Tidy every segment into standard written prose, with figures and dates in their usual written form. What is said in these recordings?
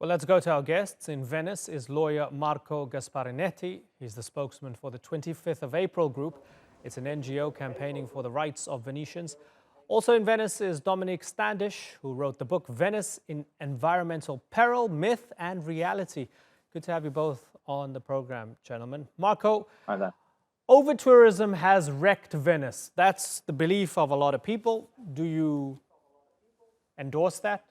Well, let's go to our guests. In Venice is lawyer Marco Gasparinetti. He's the spokesman for the 25th of April group. It's an NGO campaigning for the rights of Venetians. Also in Venice is Dominic Standish, who wrote the book Venice in Environmental Peril, Myth and Reality. Good to have you both on the program, gentlemen. Marco, Hi there. Overtourism has wrecked Venice. That's the belief of a lot of people. Do you endorse that?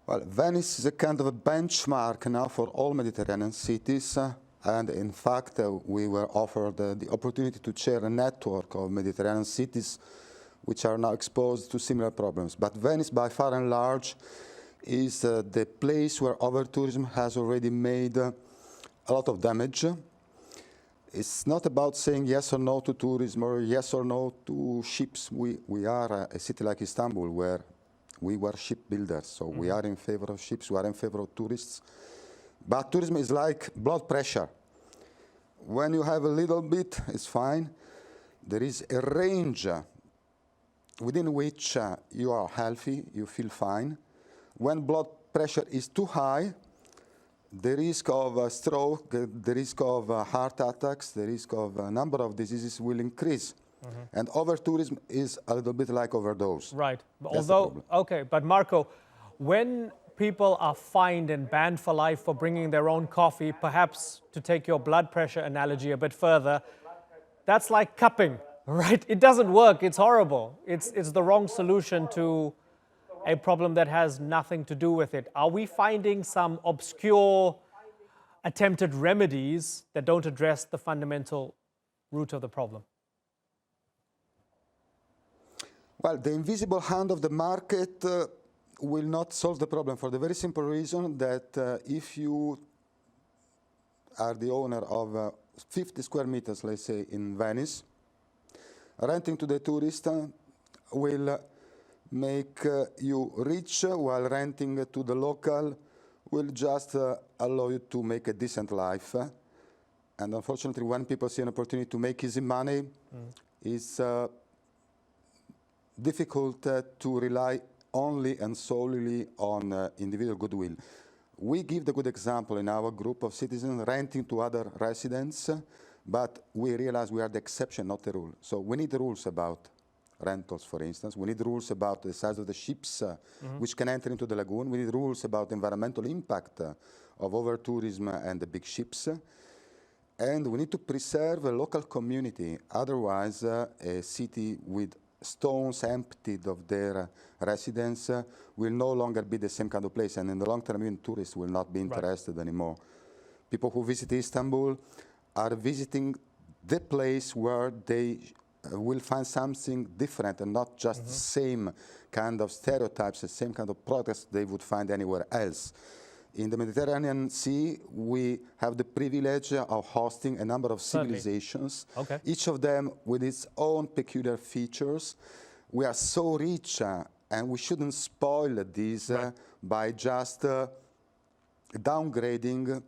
Well, Venice is a kind of a benchmark now for all Mediterranean cities. And in fact, we were offered the opportunity to chair a network of Mediterranean cities which are now exposed to similar problems. But Venice, by far and large, is the place where overtourism has already made a lot of damage. It's not about saying yes or no to tourism or yes or no to ships. We are a city like Istanbul where we were shipbuilders, so we are in favor of ships, we are in favor of tourists. But tourism is like blood pressure. When you have a little bit, it's fine. There is a range within which you are healthy, you feel fine. When blood pressure is too high, the risk of stroke, the risk of heart attacks, the risk of a number of diseases will increase. And overtourism is a little bit like overdose. Right. Although, okay, but Marco, when people are fined and banned for life for bringing their own coffee, perhaps to take your blood pressure analogy a bit further, that's like cupping, right? It doesn't work. It's horrible. It's the wrong solution to a problem that has nothing to do with it. Are we finding some obscure attempted remedies that don't address the fundamental root of the problem? Well, the invisible hand of the market will not solve the problem for the very simple reason that if you are the owner of 50 square meters, let's say, in Venice, renting to the tourist will make you rich, while renting to the local will just allow you to make a decent life. And unfortunately, when people see an opportunity to make easy money, it's difficult to rely only and solely on individual goodwill. We give the good example in our group of citizens renting to other residents, but we realize we are the exception, not the rule. So we need rules about rentals, for instance. We need rules about the size of the ships which can enter into the lagoon. We need rules about environmental impact of overtourism and the big ships. And we need to preserve a local community. Otherwise, a city with stones emptied of their residents will no longer be the same kind of place. And in the long term, even tourists will not be interested anymore. People who visit Istanbul are visiting the place where they will find something different and not just the same kind of stereotypes, the same kind of products they would find anywhere else. In the Mediterranean Sea, we have the privilege of hosting a number of civilizations, each of them with its own peculiar features. We are so rich, and we shouldn't spoil this by just downgrading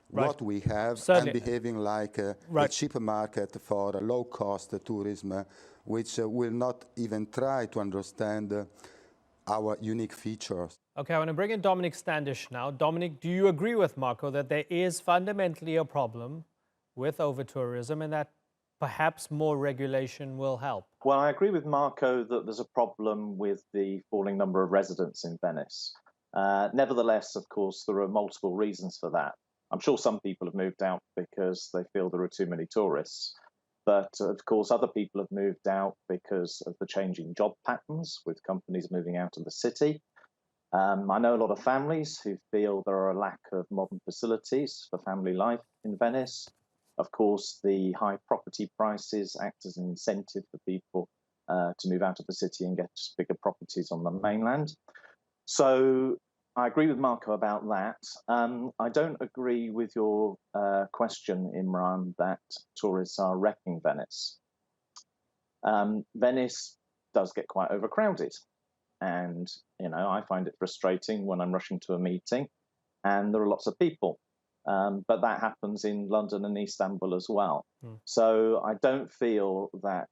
what we have and behaving like a cheap market for low-cost tourism, which will not even try to understand our unique features. Okay, I want to bring in Dominic Standish now. Dominic, do you agree with Marco that there is fundamentally a problem with overtourism and that perhaps more regulation will help? Well, I agree with Marco that there's a problem with the falling number of residents in Venice. Nevertheless, of course, there are multiple reasons for that. I'm sure some people have moved out because they feel there are too many tourists. But of course, other people have moved out because of the changing job patterns with companies moving out of the city. I know a lot of families who feel there are a lack of modern facilities for family life in Venice. Of course, the high property prices act as an incentive for people to move out of the city and get bigger properties on the mainland. So I agree with Marco about that. I don't agree with your question, Imran, that tourists are wrecking Venice. Venice does get quite overcrowded. And, you know, I find it frustrating when I'm rushing to a meeting and there are lots of people. But that happens in London and Istanbul as well. So I don't feel that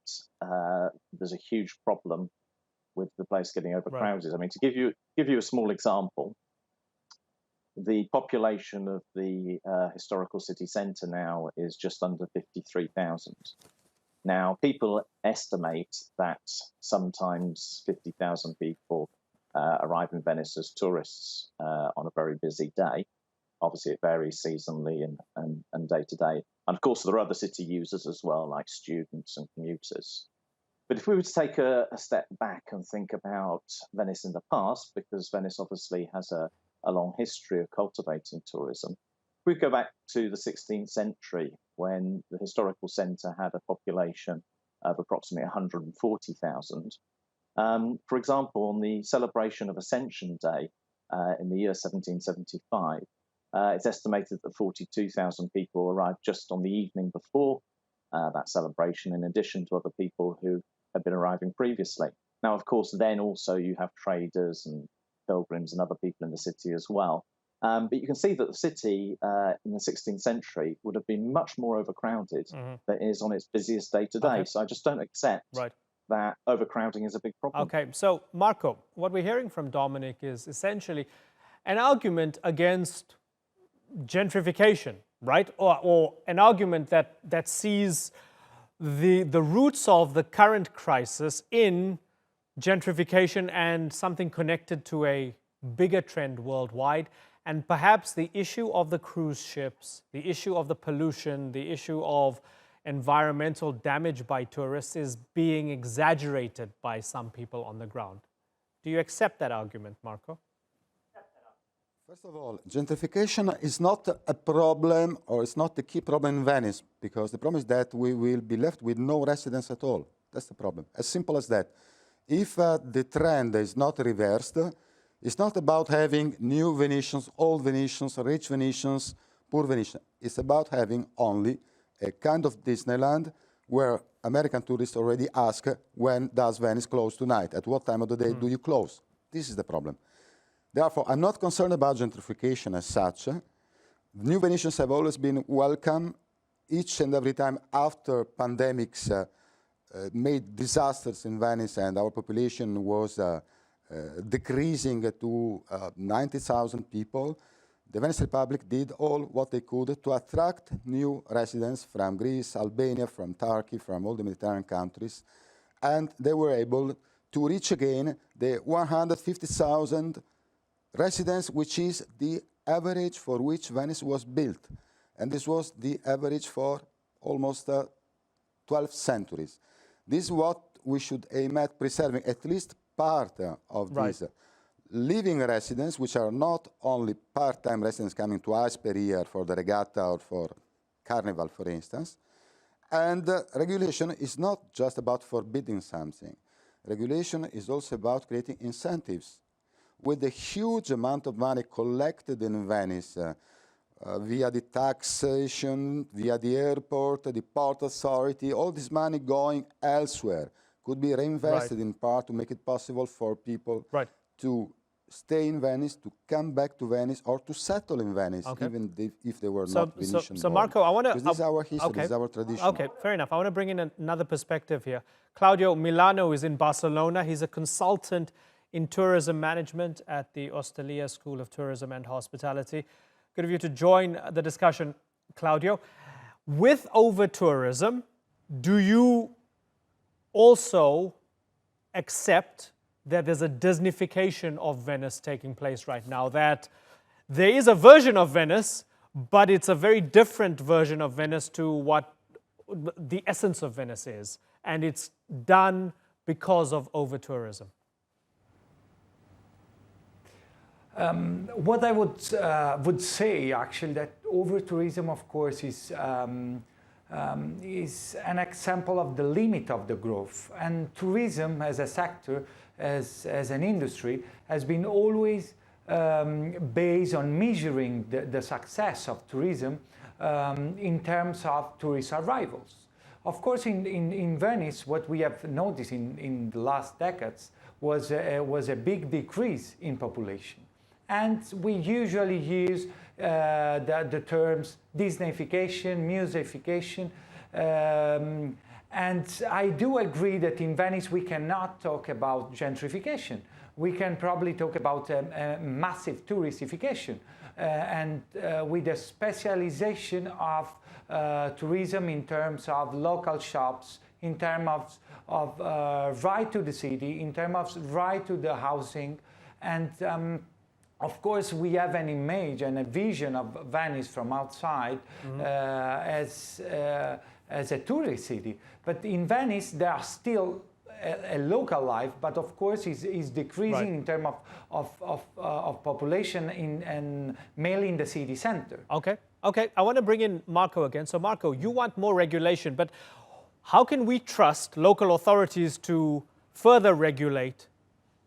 there's a huge problem with the place getting overcrowded. Right. I mean, to give you a small example, the population of the historical city centre now is just under 53,000. Now, people estimate that sometimes 50,000 people arrive in Venice as tourists on a very busy day. Obviously, it varies seasonally and day to day. And of course, there are other city users as well, like students and commuters. But if we were to take a step back and think about Venice in the past, because Venice obviously has a long history of cultivating tourism, we go back to the 16th century when the historical centre had a population of approximately 140,000. For example, on the celebration of Ascension Day in the year 1775, it's estimated that 42,000 people arrived just on the evening before that celebration, in addition to other people who had been arriving previously. Now, of course, then also you have traders and pilgrims and other people in the city as well. But you can see that the city in the 16th century would have been much more overcrowded than it is on its busiest day to day. So I just don't accept that overcrowding is a big problem. Okay, so Marco, what we're hearing from Dominic is essentially an argument against gentrification, right? Or an argument that sees the roots of the current crisis in gentrification and something connected to a bigger trend worldwide, and perhaps the issue of the cruise ships, the issue of the pollution, the issue of environmental damage by tourists is being exaggerated by some people on the ground. Do you accept that argument, Marco? First of all, gentrification is not a problem, or it's not the key problem in Venice, because the problem is that we will be left with no residents at all. That's the problem. As simple as that. If the trend is not reversed, it's not about having new Venetians, old Venetians, rich Venetians, poor Venetians. It's about having only a kind of Disneyland where American tourists already ask, when does Venice close tonight? At what time of the day do you close? This is the problem. Therefore, I'm not concerned about gentrification as such. New Venetians have always been welcome each and every time after pandemics made disasters in Venice and our population was decreasing to 90,000 people. The Venice Republic did all what they could to attract new residents from Greece, Albania, from Turkey, from all the Mediterranean countries. And they were able to reach again the 150,000 residents, which is the average for which Venice was built. And this was the average for almost 12 centuries. This is what we should aim at preserving, at least part of these living residents, which are not only part-time residents coming twice per year for the regatta or for Carnival, for instance. And regulation is not just about forbidding something. Regulation is also about creating incentives. With the huge amount of money collected in Venice via the taxation, via the airport, the port authority, all this money going elsewhere could be reinvested in part to make it possible for people to stay in Venice, to come back to Venice, or to settle in Venice, even if they were not Venetian. So Marco, I want to... This is our history, this is our tradition. Okay, fair enough. I want to bring in another perspective here. Claudio Milano is in Barcelona. He's a consultant in tourism management at the Ostelia School of Tourism and Hospitality. Good of you to join the discussion, Claudio. With over-tourism, do you also accept that there's a Disneyfication of Venice taking place right now, that there is a version of Venice, but it's a very different version of Venice to what the essence of Venice is, and it's done because of over-tourism? What I would say, actually, that over-tourism, of course, is an example of the limit of the growth. And tourism as a sector, as an industry, has been always based on measuring the success of tourism in terms of tourist arrivals. Of course, in Venice, what we have noticed in the last decades was a big decrease in population. And we usually use the terms Disneyfication, museification, And I do agree that in Venice we cannot talk about gentrification. We can probably talk about a massive touristification and with a specialization of tourism in terms of local shops, in terms of right to the city, in terms of right to the housing. And of course, we have an image and a vision of Venice from outside as a tourist city. But in Venice, there are still a local life, but of course is decreasing in terms of population and mainly in the city center. Okay, I want to bring in Marco again. So Marco, you want more regulation, but how can we trust local authorities to further regulate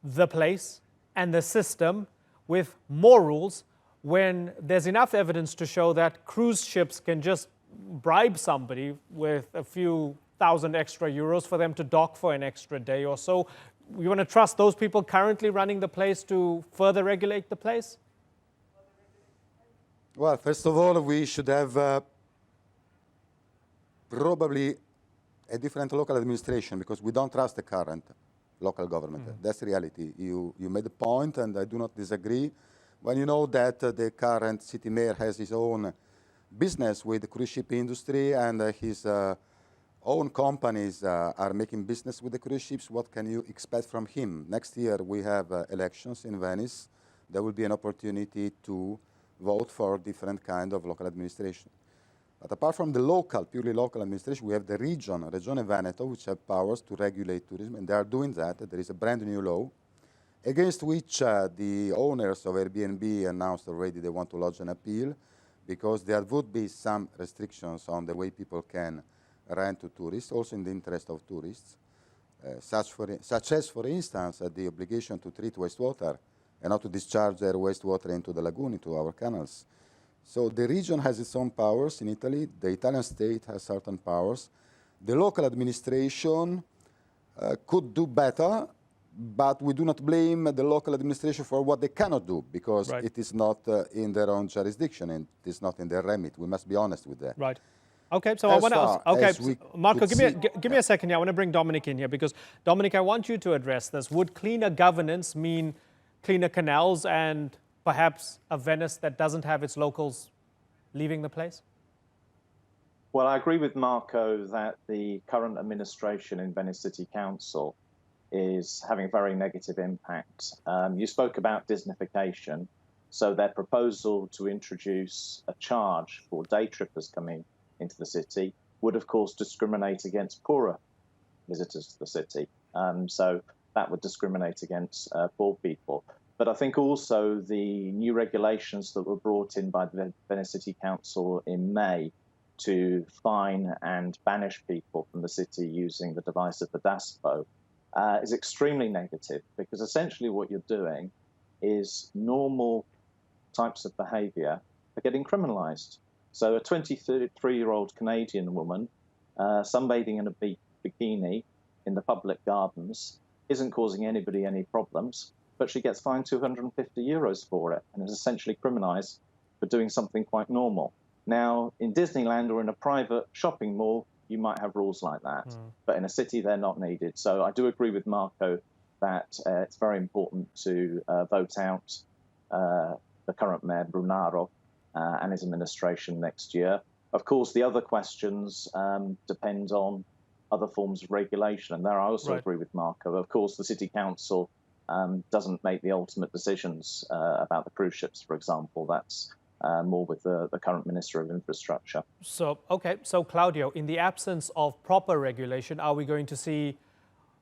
the place and the system with more rules when there's enough evidence to show that cruise ships can just bribe somebody with a few thousand extra euros for them to dock for an extra day or so? We want to trust those people currently running the place to further regulate the place? Well, first of all, we should have probably a different local administration because we don't trust the current local government. That's the reality. You made a point, and I do not disagree. When you know that the current city mayor has his own business with the cruise ship industry and his own companies are making business with the cruise ships, what can you expect from him? Next year we have elections in Venice. There will be an opportunity to vote for different kind of local administration. But apart from the local, purely local administration, we have the Regione Veneto, which have powers to regulate tourism, and they are doing that. There is a brand new law against which the owners of Airbnb announced already they want to lodge an appeal because there would be some restrictions on the way people can rent to tourists, also in the interest of tourists, such as, for instance, the obligation to treat wastewater and not to discharge their wastewater into the lagoon, into our canals. So the region has its own powers in Italy. The Italian state has certain powers. The local administration could do better, but we do not blame the local administration for what they cannot do because it is not in their own jurisdiction and it is not in their remit. We must be honest with that. Right. Okay, so I want to ask, okay, Marco, give me a second here. I want to bring Dominic in here because, Dominic, I want you to address this. Would cleaner governance mean cleaner canals and perhaps a Venice that doesn't have its locals leaving the place? Well, I agree with Marco that the current administration in Venice City Council is having a very negative impact. You spoke about Disneyfication, so their proposal to introduce a charge for day trippers coming into the city would, of course, discriminate against poorer visitors to the city. So that would discriminate against poor people. But I think also the new regulations that were brought in by the Venice City Council in May to fine and banish people from the city using the device of the DASPO is extremely negative because essentially what you're doing is normal types of behavior are getting criminalized. So a 23-year-old Canadian woman sunbathing in a bikini in the public gardens isn't causing anybody any problems, but she gets fined 250 euros for it and is essentially criminalized for doing something quite normal. Now, in Disneyland or in a private shopping mall, you might have rules like that, but in a city, they're not needed. So I do agree with Marco that it's very important to vote out the current mayor, Brunaro, and his administration next year. Of course, the other questions depend on other forms of regulation, and there I also agree with Marco. Of course, the City Council doesn't make the ultimate decisions about the cruise ships, for example. That's more with the current Minister of Infrastructure. So, okay, so Claudio, in the absence of proper regulation, are we going to see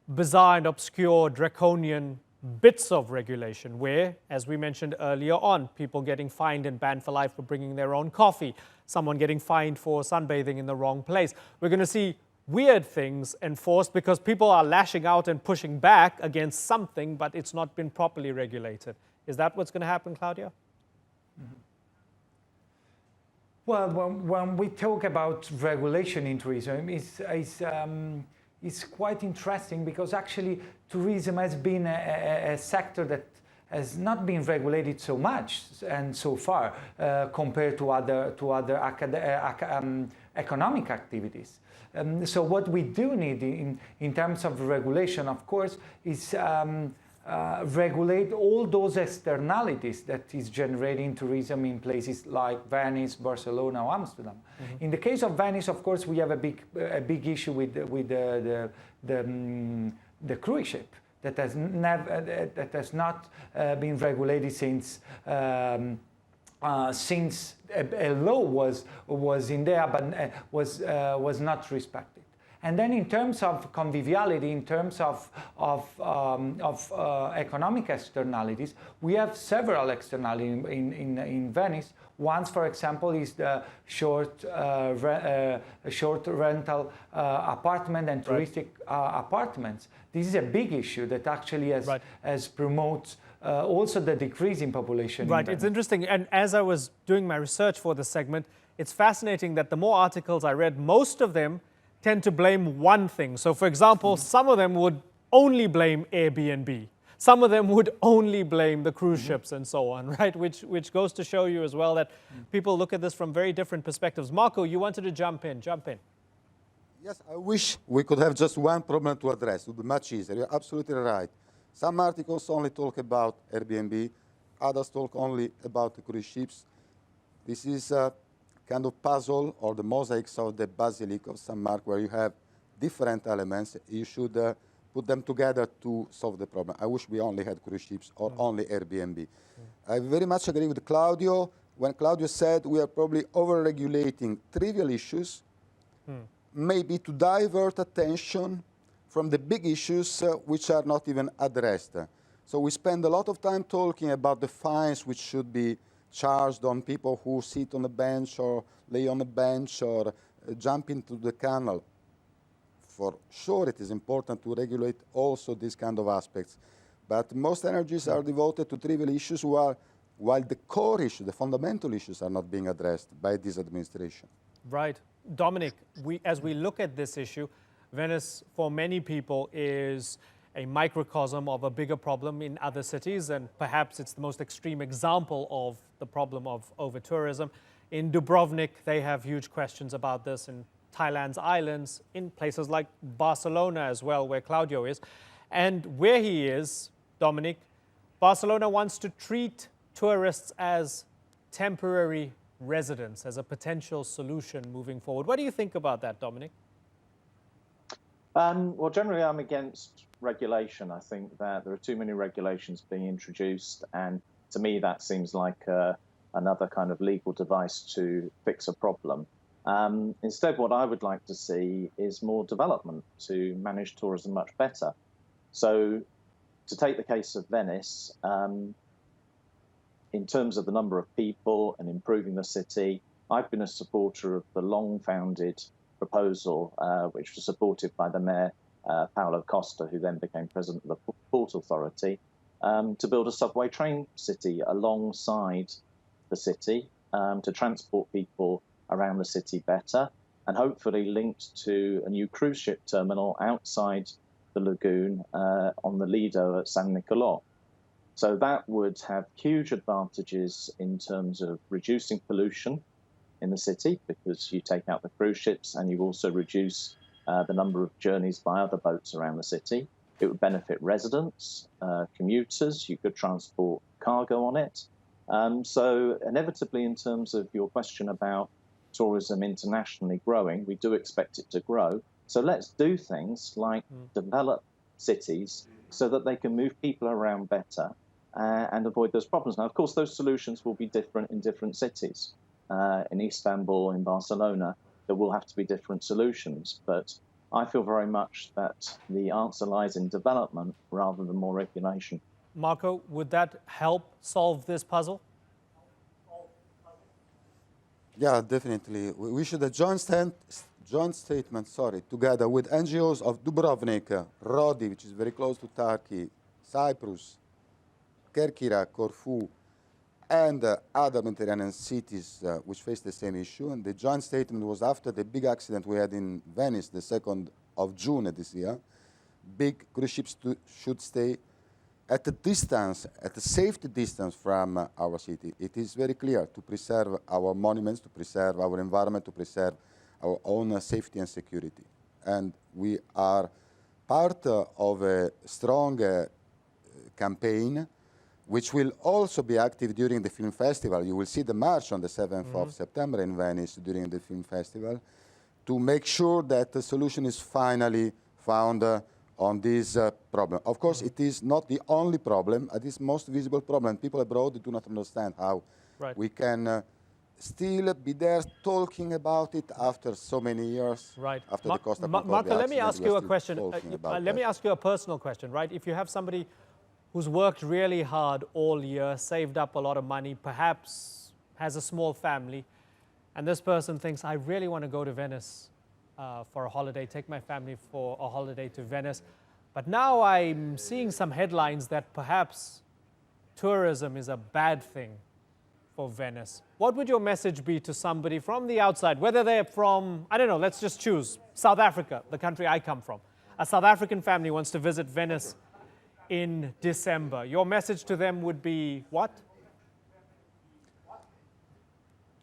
bizarre and obscure draconian bits of regulation where, as we mentioned earlier on, people getting fined and banned for life for bringing their own coffee, someone getting fined for sunbathing in the wrong place? We're going to see weird things enforced because people are lashing out and pushing back against something, but it's not been properly regulated. Is that what's going to happen, Claudio? Well, when we talk about regulation in tourism, it's quite interesting because actually tourism has been a sector that has not been regulated so much and so far compared to other economic activities. So what we do need in terms of regulation, of course, is regulate all those externalities that is generating tourism in places like Venice, Barcelona, or Amsterdam. Mm-hmm. In the case of Venice, of course, we have a big issue with the cruise ship that has not been regulated since a law was in there but was not respected. And then in terms of conviviality, in terms of economic externalities, we have several externalities in Venice. One, for example, is the short rental apartment and touristic apartments. This is a big issue that actually has promotes also the decrease in population. Right, it's interesting. And as I was doing my research for this segment, it's fascinating that the more articles I read, most of them tend to blame one thing. So, for example, some of them would only blame Airbnb. Some of them would only blame the cruise ships and so on, right? Which goes to show you as well that people look at this from very different perspectives. Marco, you wanted to jump in. Yes, I wish we could have just one problem to address. It would be much easier. You're absolutely right. Some articles only talk about Airbnb. Others talk only about the cruise ships. This is a kind of puzzle or the mosaics of the Basilica of St. Mark, where you have different elements. You should put them together to solve the problem. I wish we only had cruise ships or only Airbnb. I very much agree with Claudio when Claudio said we are probably over-regulating trivial issues, maybe to divert attention from the big issues which are not even addressed. So we spend a lot of time talking about the fines which should be charged on people who sit on a bench or lay on a bench or jump into the canal. For sure, it is important to regulate also these kind of aspects. But most energies are devoted to trivial issues while the core issue, the fundamental issues are not being addressed by this administration. Right. Dominic, as we look at this issue, Venice, for many people, is a microcosm of a bigger problem in other cities, and perhaps it's the most extreme example of the problem of overtourism. In Dubrovnik, they have huge questions about this, in Thailand's islands, in places like Barcelona as well, where Claudio is. And where he is, Dominic, Barcelona wants to treat tourists as temporary residents, as a potential solution moving forward. What do you think about that, Dominic? Well, generally, I'm against regulation. I think that there are too many regulations being introduced, and to me, that seems like another kind of legal device to fix a problem. Instead, what I would like to see is more development to manage tourism much better. So, to take the case of Venice, in terms of the number of people and improving the city, I've been a supporter of the long-founded proposal, which was supported by the mayor, Paolo Costa, who then became president of the Port Authority, to build a subway train city alongside the city to transport people around the city better, and hopefully linked to a new cruise ship terminal outside the lagoon on the Lido at San Nicolò. So that would have huge advantages in terms of reducing pollution in the city, because you take out the cruise ships and you also reduce the number of journeys by other boats around the city. It would benefit residents, commuters. You could transport cargo on it. So inevitably, in terms of your question about tourism internationally growing, we do expect it to grow. So let's do things like develop cities so that they can move people around better and avoid those problems. Now, of course, those solutions will be different in different cities. In Istanbul, in Barcelona, there will have to be different solutions. But I feel very much that the answer lies in development rather than more regulation. Marco, would that help solve this puzzle? Yeah, definitely. We should have joint statement, together with NGOs of Dubrovnik, Rodi, which is very close to Turkey, Cyprus, Kerkira, Corfu, and other Mediterranean cities which face the same issue. And the joint statement was after the big accident we had in Venice, the 2nd of June this year. Big cruise ships should stay at a distance, at a safety distance from our city. It is very clear to preserve our monuments, to preserve our environment, to preserve our own safety and security. And we are part of a strong campaign which will also be active during the film festival. You will see the march on the 7th of September in Venice during the film festival to make sure that the solution is finally found on this problem. Of course, it is not the only problem, it is most visible problem. People abroad do not understand how we can still be there talking about it after so many years. Right. After the Costa Concordia Marco, let me accident, ask we you are a still question. talking about Let me that. ask you a personal question, right? If you have somebody who's worked really hard all year, saved up a lot of money, perhaps has a small family, and this person thinks, I really want to go to Venice for a holiday, take my family for a holiday to Venice. But now I'm seeing some headlines that perhaps tourism is a bad thing for Venice. What would your message be to somebody from the outside, whether they're from, I don't know, let's just choose South Africa, the country I come from. A South African family wants to visit Venice in December. Your message to them would be what?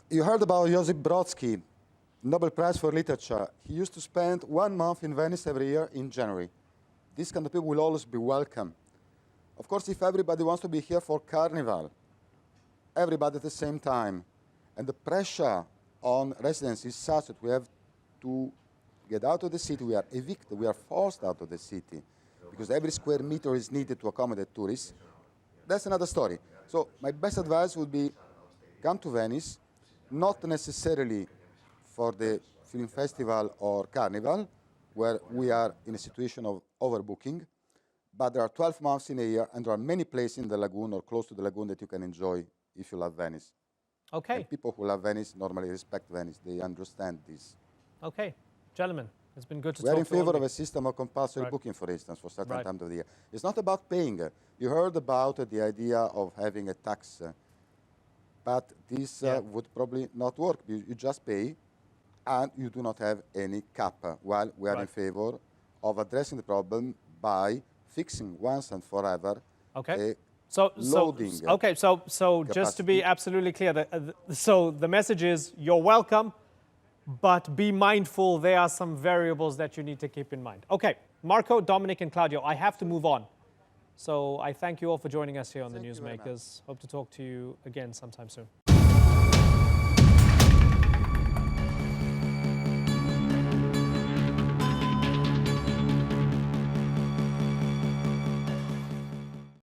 You heard about Josip Brodsky, Nobel Prize for Literature. He used to spend 1 month in Venice every year in January. These kind of people will always be welcome. Of course, if everybody wants to be here for Carnival, everybody at the same time, and the pressure on residents is such that we have to get out of the city, we are evicted, we are forced out of the city, because every square meter is needed to accommodate tourists, that's another story. So my best advice would be come to Venice, not necessarily for the film festival or carnival, where we are in a situation of overbooking, but there are 12 months in a year, and there are many places in the lagoon or close to the lagoon that you can enjoy if you love Venice. Okay. And people who love Venice normally respect Venice. They understand this. Okay. Gentlemen, it's been good to We talk are in to all favor of of you. a system of compulsory booking, for instance, for certain Right. times of the year. It's not about paying. You heard about the idea of having a tax, but this would probably not work. You just pay, and you do not have any cap, while we are in favor of addressing the problem by fixing once and forever a loading So just to be capacity. absolutely clear, so the message is you're welcome, but be mindful there are some variables that you need to keep in mind. Okay, Marco, Dominic, and Claudio, I have to move on. So I thank you all for joining us here on the Thank you very much. Newsmakers. Hope to talk to you again sometime soon.